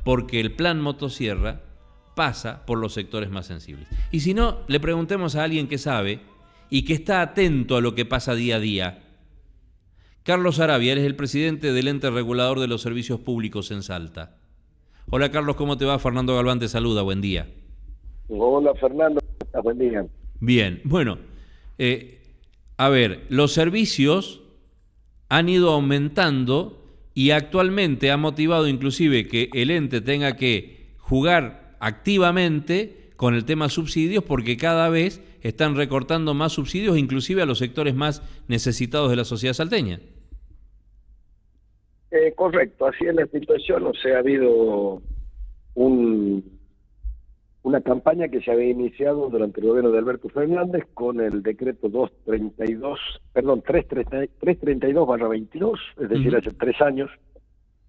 porque el plan motosierra pasa por los sectores más sensibles. Y si no, le preguntemos a alguien que sabe y que está atento a lo que pasa día a día. Carlos Arabia, él es el presidente del ente regulador de los servicios públicos en Salta. Hola Carlos, ¿cómo te va? Fernando Galván te saluda, buen día. Hola Fernando, buen día. Bien, bueno, a ver, los servicios han ido aumentando y actualmente ha motivado inclusive que el ente tenga que jugar activamente con el tema subsidios porque cada vez están recortando más subsidios inclusive a los sectores más necesitados de la sociedad salteña. Correcto, así es la situación. O sea, ha habido una campaña que se había iniciado durante el gobierno de Alberto Fernández con el decreto 332/22, es decir, hace 3 años,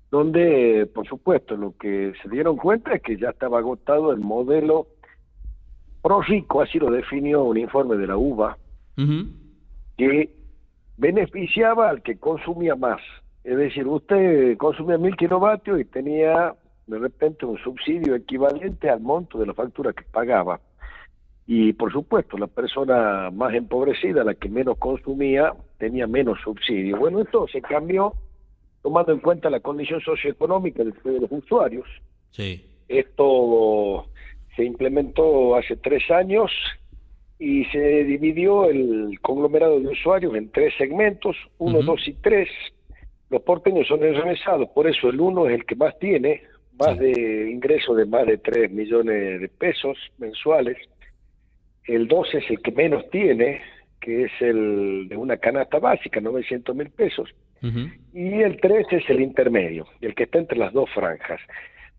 donde, por supuesto, lo que se dieron cuenta es que ya estaba agotado el modelo ProRico, así lo definió un informe de la UBA, que beneficiaba al que consumía más. Es decir, usted consumía 1000 kilovatios y tenía de repente un subsidio equivalente al monto de la factura que pagaba. Y por supuesto, la persona más empobrecida, la que menos consumía, tenía menos subsidio. Bueno, esto se cambió tomando en cuenta la condición socioeconómica de los usuarios. Sí. Esto se implementó hace 3 años y se dividió el conglomerado de usuarios en 3 segmentos, 1, 2 y 3. Los porteños son enrevesados, por eso el 1 es el que más tiene, más de ingresos de más de 3 millones de pesos mensuales. El 2 es el que menos tiene, que es el de una canasta básica, 900.000 pesos. Y el 3 es el intermedio, el que está entre las 2 franjas.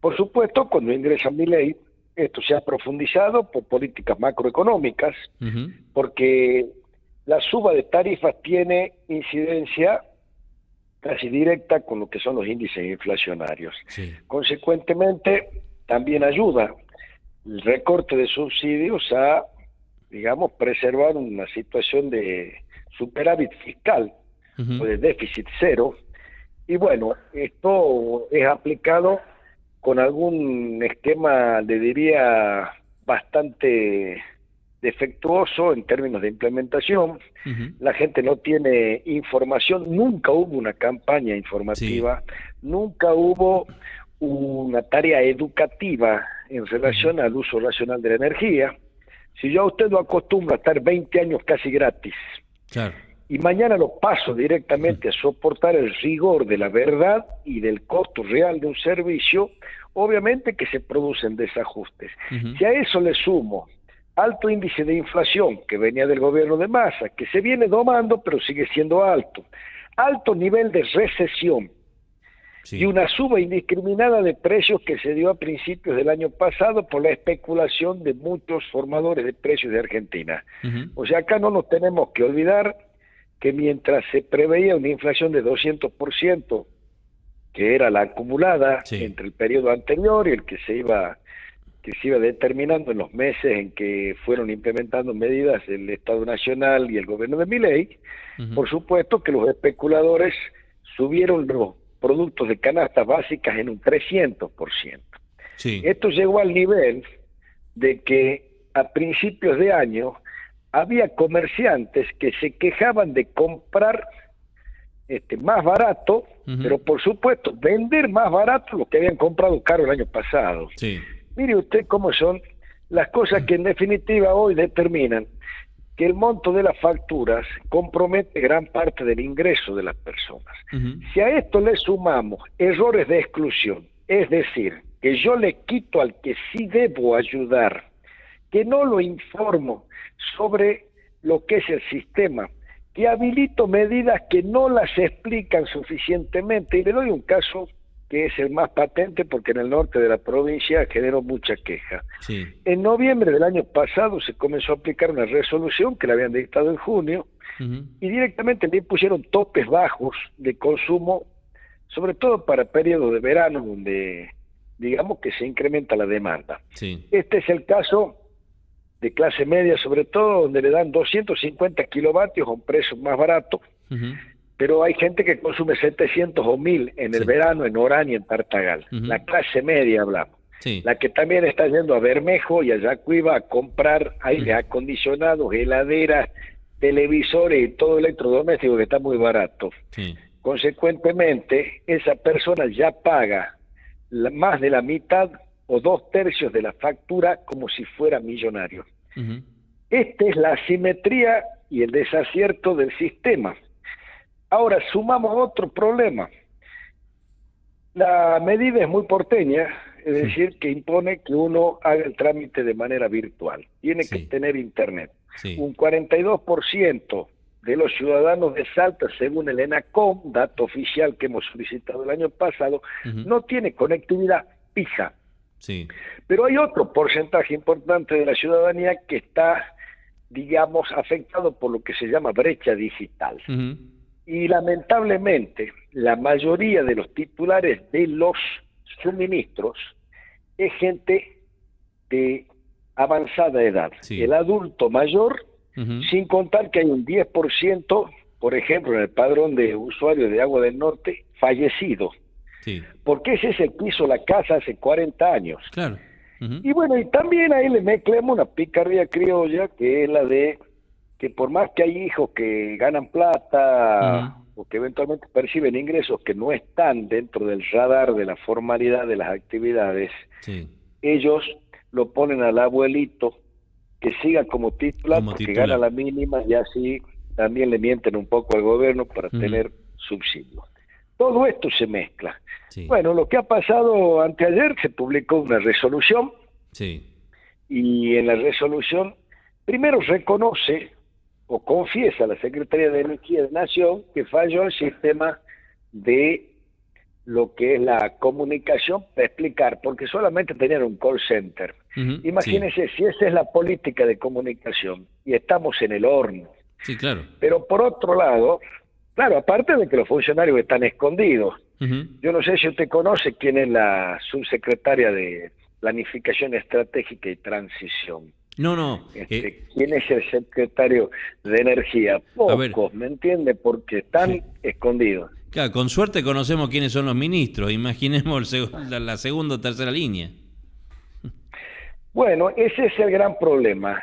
Por supuesto, cuando ingresa Milei, esto se ha profundizado por políticas macroeconómicas, porque la suba de tarifas tiene incidencia casi directa con lo que son los índices inflacionarios. Consecuentemente, también ayuda el recorte de subsidios a, digamos, preservar una situación de superávit fiscal o de déficit cero. Y bueno, esto es aplicado con algún esquema, le diría, bastante defectuoso en términos de implementación. La gente no tiene información, nunca hubo una campaña informativa, nunca hubo una tarea educativa en relación al uso racional de la energía. Si yo a usted lo acostumbro a estar 20 años casi gratis, y mañana lo paso directamente a soportar el rigor de la verdad y del costo real de un servicio, obviamente que se producen desajustes. Si a eso le sumo alto índice de inflación que venía del gobierno de Massa, que se viene domando pero sigue siendo alto nivel de recesión y una suba indiscriminada de precios que se dio a principios del año pasado por la especulación de muchos formadores de precios de Argentina. O sea, acá no nos tenemos que olvidar que mientras se preveía una inflación de 200%, que era la acumulada entre el periodo anterior y el que se iba determinando en los meses en que fueron implementando medidas el Estado Nacional y el gobierno de Milei, por supuesto que los especuladores subieron los productos de canastas básicas en un 300%. Esto llegó al nivel de que a principios de año había comerciantes que se quejaban de comprar más barato, pero por supuesto vender más barato lo que habían comprado caro el año pasado. Mire usted cómo son las cosas que en definitiva hoy determinan que el monto de las facturas compromete gran parte del ingreso de las personas. Si a esto le sumamos errores de exclusión, es decir, que yo le quito al que sí debo ayudar, que no lo informo sobre lo que es el sistema, que habilito medidas que no las explican suficientemente, y le doy un caso que es el más patente porque en el norte de la provincia generó mucha queja. En noviembre del año pasado se comenzó a aplicar una resolución que la habían dictado en junio y directamente le impusieron topes bajos de consumo, sobre todo para periodos de verano donde digamos que se incrementa la demanda. Este es el caso de clase media, sobre todo donde le dan 250 kilovatios a un precio más barato. pero hay gente que consume 700 o 1000 en el verano en Orán y en Tartagal. La clase media hablamos. La que también está yendo a Bermejo y a Yacuiba a comprar aire acondicionados, heladeras, televisores y todo electrodoméstico que está muy barato. Consecuentemente, esa persona ya paga más de la mitad o 2/3 de la factura como si fuera millonario. Esta es la asimetría y el desacierto del sistema. Ahora, sumamos otro problema. La medida es muy porteña, es decir, que impone que uno haga el trámite de manera virtual. Tiene que tener internet. Un 42% de los ciudadanos de Salta, según el ENACOM, dato oficial que hemos solicitado el año pasado, no tiene conectividad fija. Pero hay otro porcentaje importante de la ciudadanía que está, digamos, afectado por lo que se llama brecha digital. Y lamentablemente, la mayoría de los titulares de los suministros es gente de avanzada edad. El adulto mayor, sin contar que hay un 10%, por ejemplo, en el padrón de usuarios de Agua del Norte, fallecido. Porque ese es el que hizo la casa hace 40 años. Y bueno, y también ahí le mezclamos una picardía criolla, que es la de que por más que hay hijos que ganan plata o que eventualmente perciben ingresos que no están dentro del radar de la formalidad de las actividades, ellos lo ponen al abuelito que siga como titular porque gana la mínima y así también le mienten un poco al gobierno para tener subsidios. Todo esto se mezcla. Bueno, lo que ha pasado anteayer, se publicó una resolución y en la resolución primero reconoce o confiesa la Secretaría de Energía de Nación que falló el sistema de lo que es la comunicación para explicar, porque solamente tenían un call center. Imagínense si esa es la política de comunicación y estamos en el horno. Pero por otro lado, claro, aparte de que los funcionarios están escondidos, yo no sé si usted conoce quién es la subsecretaria de Planificación Estratégica y Transición. ¿Quién es el secretario de Energía? Pocos, ¿me entiende? Porque están escondidos. Claro, con suerte conocemos quiénes son los ministros, imaginemos la segunda o tercera línea. Bueno, ese es el gran problema.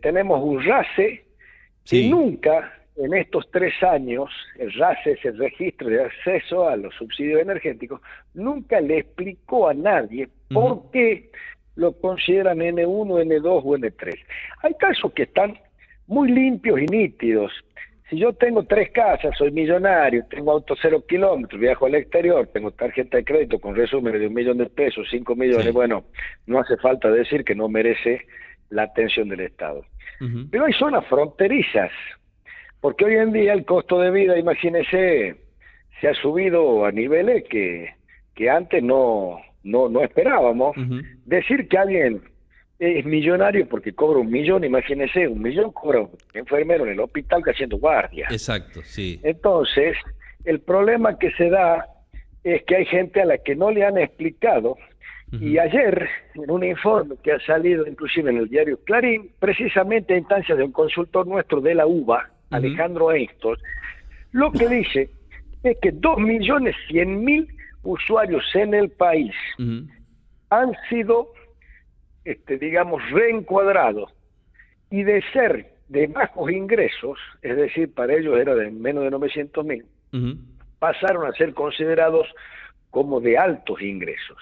Tenemos un RACE que nunca, en estos 3 años, el RACE es el registro de acceso a los subsidios energéticos, nunca le explicó a nadie por qué lo consideran N1, N2 o N3. Hay casos que están muy limpios y nítidos. Si yo tengo 3 casas, soy millonario, tengo auto 0 kilómetros, viajo al exterior, tengo tarjeta de crédito con resumen de $1.000.000, 5 millones, bueno, no hace falta decir que no merece la atención del Estado. Pero hay zonas fronterizas, porque hoy en día el costo de vida, imagínese, se ha subido a niveles que antes no esperábamos. Decir que alguien es millonario porque cobra 1 millón, imagínese, 1 millón cobra un enfermero en el hospital que haciendo guardia. Entonces, el problema que se da es que hay gente a la que no le han explicado, y ayer, en un informe que ha salido inclusive en el diario Clarín, precisamente a instancias de un consultor nuestro de la UBA, Alejandro Einstor, lo que dice es que 2.100.000 usuarios en el país han sido, digamos, reencuadrados, y de ser de bajos ingresos, es decir, para ellos era de menos de 900.000, pasaron a ser considerados como de altos ingresos.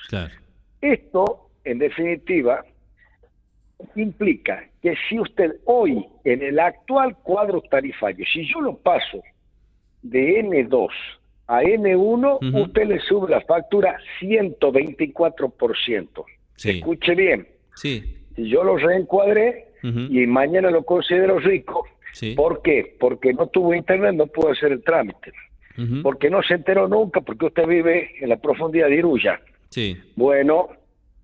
Esto, en definitiva, implica que si usted hoy, en el actual cuadro tarifario, si yo lo paso de N2 a N1, usted le sube la factura 124%. Escuche bien. Si yo lo reencuadré y mañana lo considero rico, ¿por qué? Porque no tuvo internet, no pudo hacer el trámite. Porque no se enteró nunca, porque usted vive en la profundidad de Iruya. Bueno,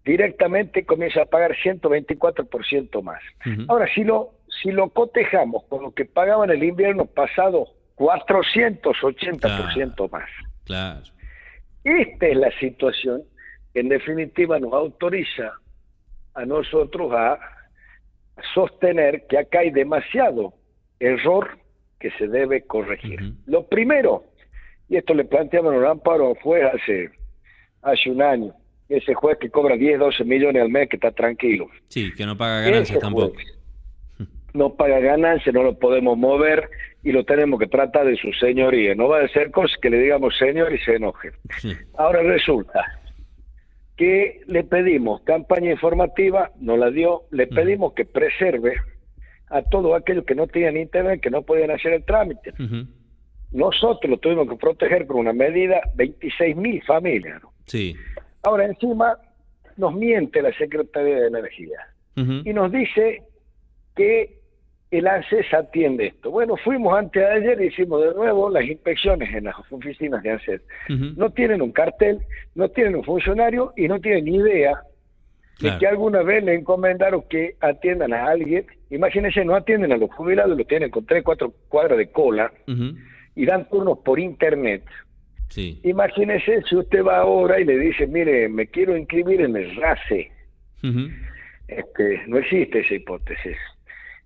directamente comienza a pagar 124% más. Ahora, si lo cotejamos con lo que pagaban el invierno pasado, 480% más. Esta es la situación que en definitiva nos autoriza a nosotros a sostener que acá hay demasiado error que se debe corregir. Lo primero, y esto le plantearon un amparo a un juez hace un año. Ese juez que cobra 10, 12 millones al mes, que está tranquilo. Sí, que no paga ganancias Ese tampoco. juez no paga ganancias, no lo podemos mover y lo tenemos que tratar de su señoría. No va a ser cosa que le digamos señor y se enoje. Sí. Ahora resulta que le pedimos campaña informativa, no la dio, le pedimos que preserve a todos aquellos que no tenían internet, que no podían hacer el trámite. Nosotros lo tuvimos que proteger con una medida, 26.000 familias, ¿no? Sí. Ahora encima nos miente la Secretaría de Energía y nos dice que el ANSES atiende esto. Bueno, fuimos antes de ayer y hicimos de nuevo las inspecciones en las oficinas de ANSES. No tienen un cartel, no tienen un funcionario y no tienen ni idea de que alguna vez le encomendaron que atiendan a alguien. Imagínense, no atienden a los jubilados, lo tienen con 3, 4 cuadras de cola y dan turnos por internet. Sí. Imagínese si usted va ahora y le dice, mire, me quiero inscribir en el RACE. No existe esa hipótesis.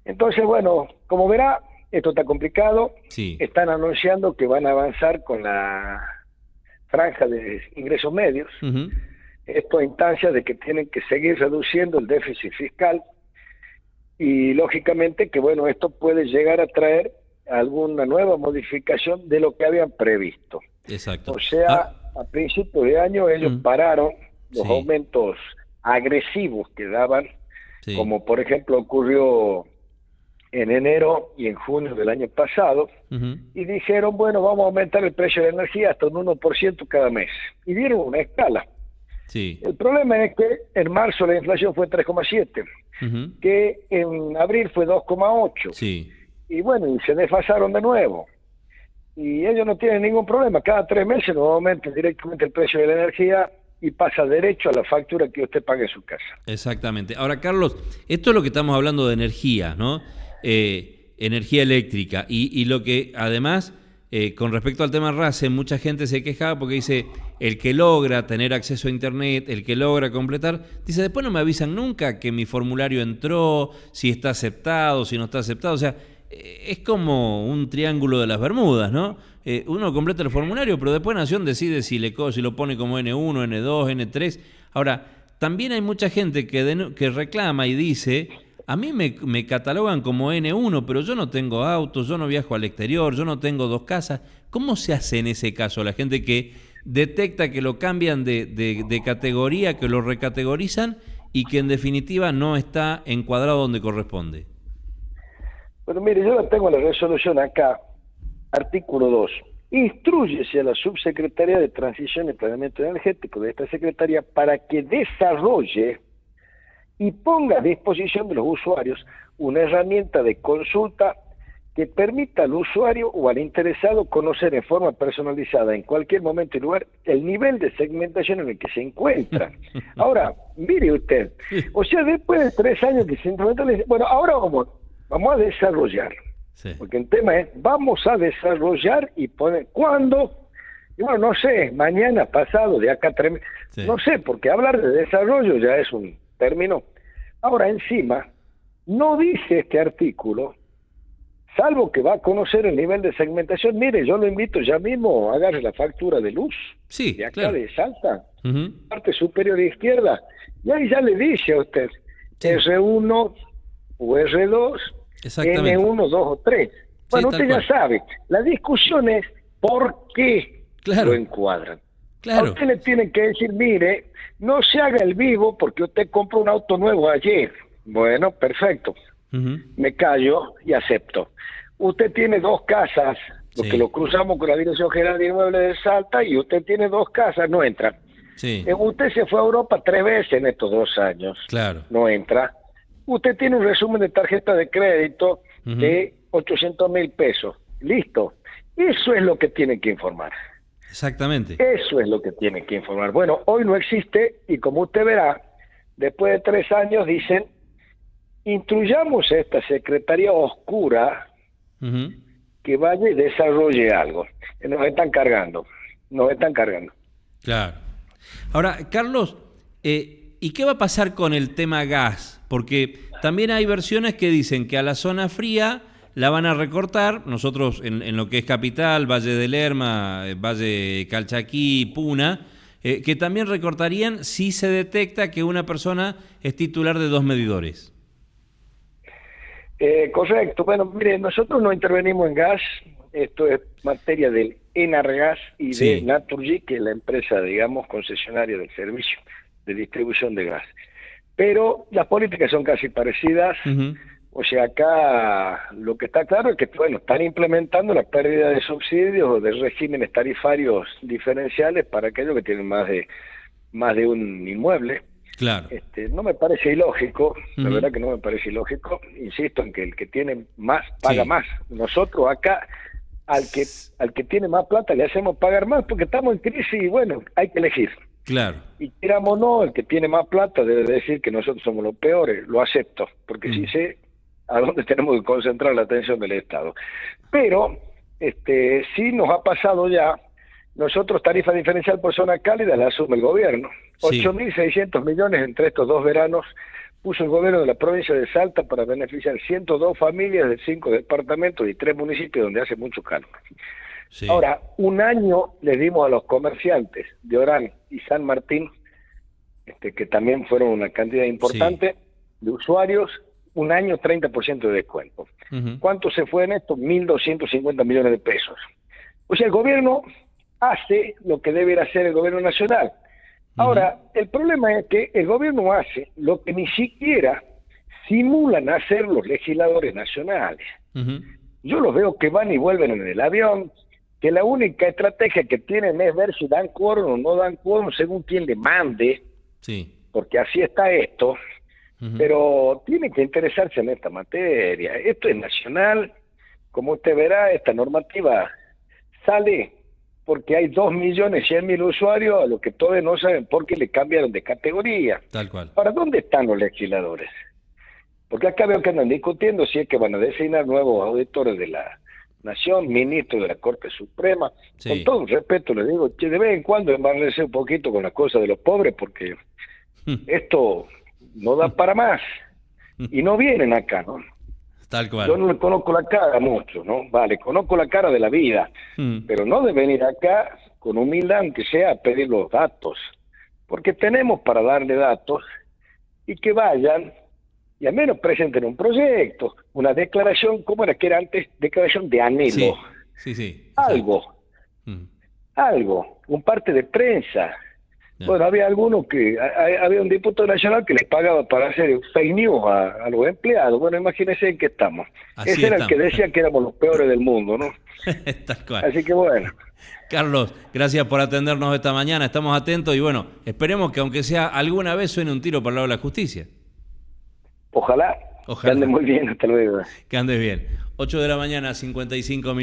Entonces, bueno, como verá, esto está complicado. Sí. Están anunciando que van a avanzar con la franja de ingresos medios. Esto a instancias de que tienen que seguir reduciendo el déficit fiscal y, lógicamente, que, bueno, esto puede llegar a traer alguna nueva modificación de lo que habían previsto. Exacto. O sea, a principios de año ellos pararon los aumentos agresivos que daban, como por ejemplo ocurrió en enero y en junio del año pasado, y dijeron, bueno, vamos a aumentar el precio de la energía hasta un 1% cada mes. Y dieron una escala. Sí. El problema es que en marzo la inflación fue 3,7, que en abril fue 2,8. Sí. Y bueno, y se desfasaron de nuevo. Y ellos no tienen ningún problema. Cada 3 meses nos aumenta directamente el precio de la energía y pasa derecho a la factura que usted pague en su casa. Exactamente. Ahora, Carlos, esto es lo que estamos hablando de energía, ¿no? Energía eléctrica. Y lo que, además, con respecto al tema RACE, mucha gente se quejaba porque dice, el que logra tener acceso a Internet, el que logra completar, dice, después no me avisan nunca que mi formulario entró, si está aceptado, si no está aceptado. O sea, es como un triángulo de las Bermudas, ¿no? Uno completa el formulario, pero después Nación decide si lo pone como N1, N2, N3. Ahora, también hay mucha gente que reclama y dice, a mí me catalogan como N1, pero yo no tengo autos, yo no viajo al exterior, yo no tengo 2 casas. ¿Cómo se hace en ese caso? La gente que detecta que lo cambian de categoría, que lo recategorizan y que en definitiva no está encuadrado donde corresponde. Bueno, mire, yo la tengo la resolución acá, artículo 2. Instrúyese a la Subsecretaría de Transición y Planeamiento Energético de esta Secretaría para que desarrolle y ponga a disposición de los usuarios una herramienta de consulta que permita al usuario o al interesado conocer en forma personalizada en cualquier momento y lugar el nivel de segmentación en el que se encuentra. Ahora, mire usted, o sea, después de 3 años que se implementó, bueno, ahora vamos a desarrollar, porque el tema es, vamos a desarrollar y poner, ¿cuándo? Y bueno, no sé, mañana, pasado, de acá 3 meses, no sé, porque hablar de desarrollo ya es un término. Ahora, encima, no dice este artículo, salvo que va a conocer el nivel de segmentación. Mire, yo lo invito ya mismo, agarre la factura de luz, de acá de Salta, parte superior izquierda, y ahí ya le dice a usted, R1 o R2, N1, 2 o 3. Bueno, usted ya sabe, la discusión es por qué lo encuadran. A usted le tienen que decir, mire, no se haga el vivo porque usted compró un auto nuevo ayer. Bueno, perfecto. Me callo y acepto. Usted tiene 2 casas, lo que lo cruzamos con la Dirección General de Inmuebles de Salta, y usted tiene 2 casas, no entra. Usted se fue a Europa 3 veces en estos 2 años. No entra. Usted tiene un resumen de tarjeta de crédito de 800.000 pesos. Listo. Eso es lo que tienen que informar. Exactamente. Eso es lo que tienen que informar. Bueno, hoy no existe y como usted verá, después de 3 años dicen, instruyamos a esta secretaría oscura que vaya y desarrolle algo. Nos están cargando. Claro. Ahora, Carlos, ¿y qué va a pasar con el tema gas? Porque también hay versiones que dicen que a la zona fría la van a recortar. Nosotros en lo que es Capital, Valle de Lerma, Valle Calchaquí, Puna, que también recortarían si se detecta que una persona es titular de 2 medidores. Correcto. Bueno, mire, nosotros no intervenimos en gas. Esto es materia del Enargas y de Naturgy, que es la empresa, digamos, concesionaria del servicio de distribución de gas. Pero las políticas son casi parecidas. O sea, acá lo que está claro es que, bueno, están implementando la pérdida de subsidios o de regímenes tarifarios diferenciales para aquellos que tienen más de un inmueble. Claro. No me parece ilógico, la verdad que no me parece ilógico. Insisto en que el que tiene más paga más. Nosotros acá al que tiene más plata le hacemos pagar más porque estamos en crisis y bueno, hay que elegir. Claro. Y queramos o no, el que tiene más plata debe decir que nosotros somos los peores, lo acepto, porque sí sé a dónde tenemos que concentrar la atención del Estado. Pero sí nos ha pasado ya. Nosotros tarifa diferencial por zona cálida la asume el gobierno. 8.600 millones entre estos 2 veranos puso el gobierno de la provincia de Salta para beneficiar 102 familias de 5 departamentos y 3 municipios donde hace mucho calor. Sí. Ahora, un año les dimos a los comerciantes de Orán y San Martín, que también fueron una cantidad importante de usuarios, un año 30% de descuento. ¿Cuánto se fue en esto? 1.250 millones de pesos. O sea, el gobierno hace lo que debe hacer el gobierno nacional. Ahora, el problema es que el gobierno hace lo que ni siquiera simulan hacer los legisladores nacionales. Yo los veo que van y vuelven en el avión, que la única estrategia que tienen es ver si dan quórum o no dan quórum según quien le mande, porque así está esto, pero tienen que interesarse en esta materia. Esto es nacional, como usted verá, esta normativa sale porque hay 2.100.000 usuarios a los que todos no saben por qué le cambiaron de categoría. Tal cual. ¿Para dónde están los legisladores? Porque acá veo que andan discutiendo si es que van a designar nuevos auditores de la Nación, ministros de la Corte Suprema. Con todo respeto les digo, que de vez en cuando embarrece un poquito con las cosas de los pobres, porque esto no da para más. Y no vienen acá, ¿no? Tal cual. Yo no le conozco la cara mucho, ¿no? Vale, conozco la cara de la vida, pero no de venir acá con humildad, aunque sea, a pedir los datos, porque tenemos para darle datos y que vayan y al menos presenten un proyecto, una declaración, ¿cómo era que era antes? Declaración de anhelo. Sí. Algo, un parte de prensa. Bueno, había algunos había un diputado nacional que les pagaba para hacer fake news a los empleados. Bueno, imagínense en qué estamos. Ese era el que decía que éramos los peores del mundo, ¿no? Tal cual. Así que bueno. Carlos, gracias por atendernos esta mañana. Estamos atentos y bueno, esperemos que aunque sea alguna vez suene un tiro por el lado de la justicia. Ojalá. Que ande muy bien, hasta luego. Que andes bien. 8 de la mañana, 55 minutos.